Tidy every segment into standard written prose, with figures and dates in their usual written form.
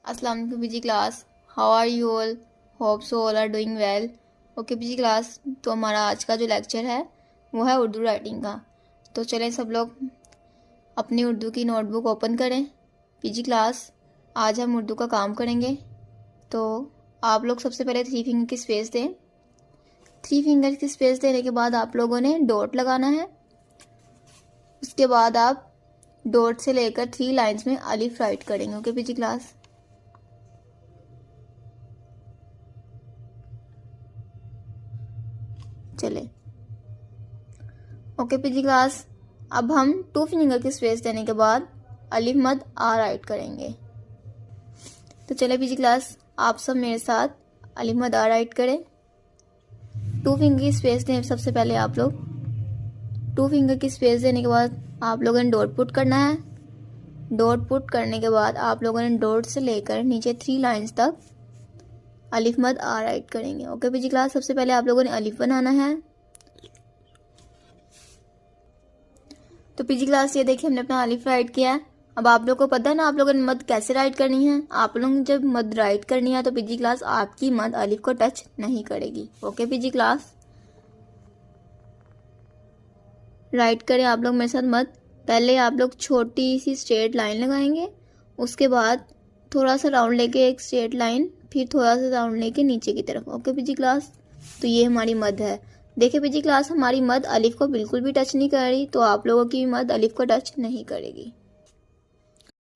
अस्सलाम वालेकुम PG class. How are you all? Hope so all are doing well. Okay PG class, तो हमारा आज का जो लेक्चर है वो है उर्दू राइटिंग का। तो चलें सब लोग अपनी उर्दू की नोटबुक ओपन करें। पीजी क्लास, आज हम उर्दू का काम करेंगे। तो आप लोग सबसे पहले 3 फिंगर की स्पेस दें। 3 फिंगर की स्पेस देने के बाद आप लोगों ने डॉट लगाना है। उसके बाद आप डॉट से लेकर 3 लाइन्स में अलिफ राइट करेंगे। ओके पीजी क्लास, चले। ओके पीजी क्लास, अब हम 2 फिंगर की स्पेस देने के बाद अलिफ मद आ राइट करेंगे। तो चले पीजी क्लास, आप सब मेरे साथ अलिफ मद आ राइट करें। 2 फिंगर की स्पेस दें सबसे पहले आप लोग। 2 फिंगर की स्पेस देने के बाद आप लोगों ने डॉट पुट करना है। डॉट पुट करने के बाद आप लोगों ने डॉट से लेकर नीचे 3 लाइन्स तक अलिफ मद आ राइट करेंगे। ओके पीजी क्लास, सबसे पहले आप लोगों ने अलिफ बनाना है। तो पीजी क्लास ये देखिए हमने अपना अलिफ राइट किया है। अब आप लोग को पता है ना आप लोगों ने मद कैसे राइट करनी है। आप लोगों ने जब मद राइट करनी है तो पीजी क्लास आपकी मद अलिफ को टच नहीं करेगी। ओके पीजी क्लास, राइट करें आप लोग मेरे साथ मद। पहले आप लोग छोटी सी स्ट्रेट लाइन लगाएंगे, उसके बाद थोड़ा सा राउंड लेके एक स्ट्रेट लाइन, फिर थोड़ा सा राउंड लेके नीचे की तरफ। ओके पीजी क्लास, तो ये हमारी मद है। देखिए पीजी क्लास, हमारी मद अलिफ को बिल्कुल भी टच नहीं कर रही, तो आप लोगों की मद अलिफ को टच नहीं करेगी।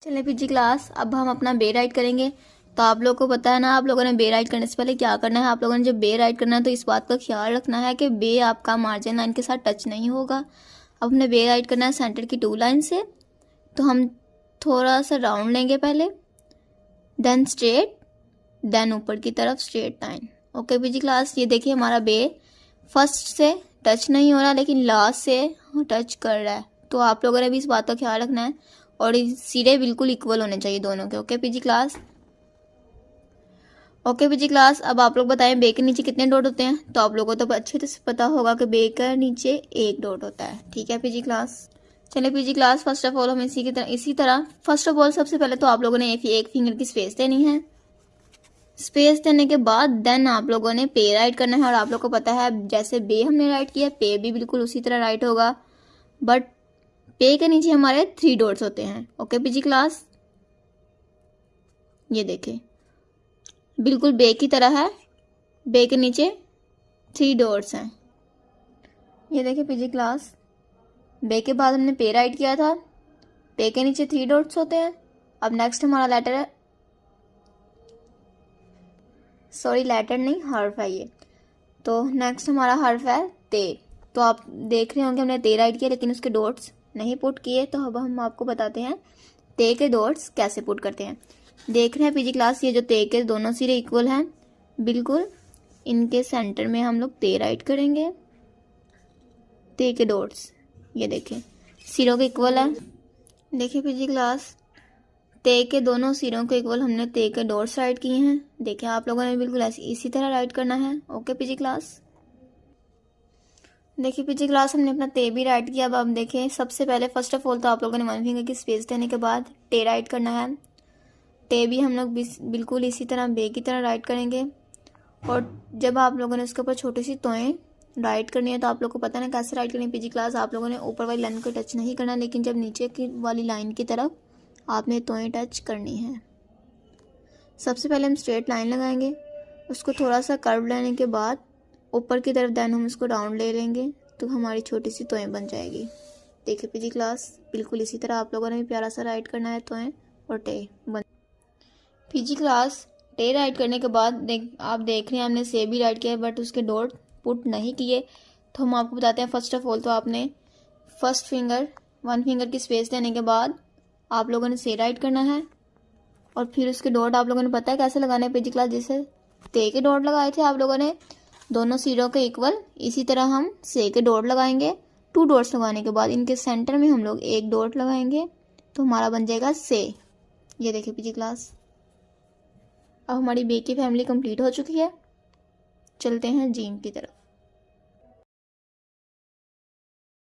चलिए पीजी क्लास, अब हम अपना बे राइट करेंगे। तो आप लोगों को पता है ना आप लोगों ने बे राइट करने से पहले क्या करना है। आप लोगों ने जब बे राइट करना है तो इस बात का ख्याल रखना है कि बे आपका मार्जिन लाइन के साथ टच नहीं होगा। अब हमने बे राइट करना है सेंटर की 2 लाइन से। तो हम थोड़ा सा राउंड लेंगे पहले, देन स्ट्रेट, देन ऊपर की तरफ straight line. Okay PG class, ये देखिए हमारा बे फर्स्ट से टच नहीं हो रहा लेकिन लास्ट से टच कर रहा है। तो आप लोगों ने भी इस बात का ख्याल रखना है और सिरे बिल्कुल इक्वल होने चाहिए दोनों के। Okay PG class, okay PG class, अब आप लोग बताएं बे के नीचे कितने डॉट होते हैं। तो आप लोगों को तो अच्छे से पता होगा कि बे के नीचे 1 डॉट होता है। ठीक है पीजी क्लास, चलिए PG class, first of all हम इसी तरह फर्स्ट ऑफ ऑल सबसे पहले तो आप लोगों ने एक फिंगर की स्पेस देनी है। स्पेस देने के बाद देन आप लोगों ने पे राइट करना है। और आप लोग को पता है जैसे बे हमने राइट किया पे भी बिल्कुल उसी तरह राइट होगा, बट पे के नीचे हमारे 3 डॉट्स होते हैं। ओके पीजी क्लास, ये देखें बिल्कुल बे की तरह है, बे के नीचे 3 डॉट्स हैं। ये देखिए पीजी क्लास, बे के बाद हमने पे राइट किया था, पे के नीचे 3 डॉट्स होते हैं। अब नेक्स्ट हमारा लेटर है, सॉरी लेटर नहीं हर्फ है ये। तो नेक्स्ट हमारा हर्फ है ते। तो आप देख रहे होंगे हमने ते राइट किया लेकिन उसके डॉट्स नहीं पुट किए। तो अब हम आपको बताते हैं ते के डॉट्स कैसे पुट करते हैं। देख रहे हैं पीजी क्लास, ये जो ते के दोनों सिरे इक्वल हैं, बिल्कुल इनके सेंटर में हम लोग ते राइट करेंगे। ते के डॉट्स ये देखें सिरों के इक्वल है। देखिए पीजी क्लास, ते के दोनों सिरों को इक्वल हमने ते के डॉट्स राइट किए हैं। देखिए आप लोगों ने बिल्कुल ऐसे इसी तरह राइट करना है। ओके पीजी क्लास, देखिए पीजी क्लास, हमने अपना ते भी राइट किया। अब देखें सबसे पहले फर्स्ट ऑफ ऑल तो आप लोगों ने 1 फिंगर की स्पेस देने के बाद टे राइट करना है। टे भी हम लोग बिल्कुल इसी तरह बे की तरह राइट करेंगे। और जब आप लोगों ने उसके ऊपर छोटी सी तोएं राइट करनी है तो आप लोग को पता है ना कैसे राइट करनी है। पीजी क्लास, आप लोगों ने ऊपर वाली लाइन को टच नहीं करना, लेकिन जब नीचे की वाली लाइन की तरफ आपने तोएं टच करनी है। सबसे पहले हम स्ट्रेट लाइन लगाएंगे, उसको थोड़ा सा कर्व लेने के बाद ऊपर की तरफ देन हम उसको राउंड ले लेंगे तो हमारी छोटी सी तोएं बन जाएगी। देखिए पीजी क्लास, बिल्कुल इसी तरह आप लोगों ने भी प्यारा सा राइट करना है तोएं और टे बन। पीजी क्लास, टे राइट करने के बाद आप देख रहे हैं हमने से भी राइट किया बट उसके डॉट पुट नहीं किए। तो हम आपको बताते हैं फर्स्ट ऑफ ऑल तो आपने फर्स्ट फिंगर 1 फिंगर की स्पेस देने के बाद आप लोगों ने से राइट करना है और फिर उसके डॉट आप लोगों ने पता है कैसे लगाने हैं पीजी क्लास। जैसे ते के डॉट लगाए थे आप लोगों ने दोनों सिरों के इक्वल, इसी तरह हम से के डॉट लगाएंगे। 2 डॉट्स लगाने के बाद इनके सेंटर में हम लोग 1 डॉट लगाएंगे तो हमारा बन जाएगा से। ये देखिए पीजी क्लास, अब हमारी बे की फैमिली कंप्लीट हो चुकी है। चलते हैं जीम की तरफ।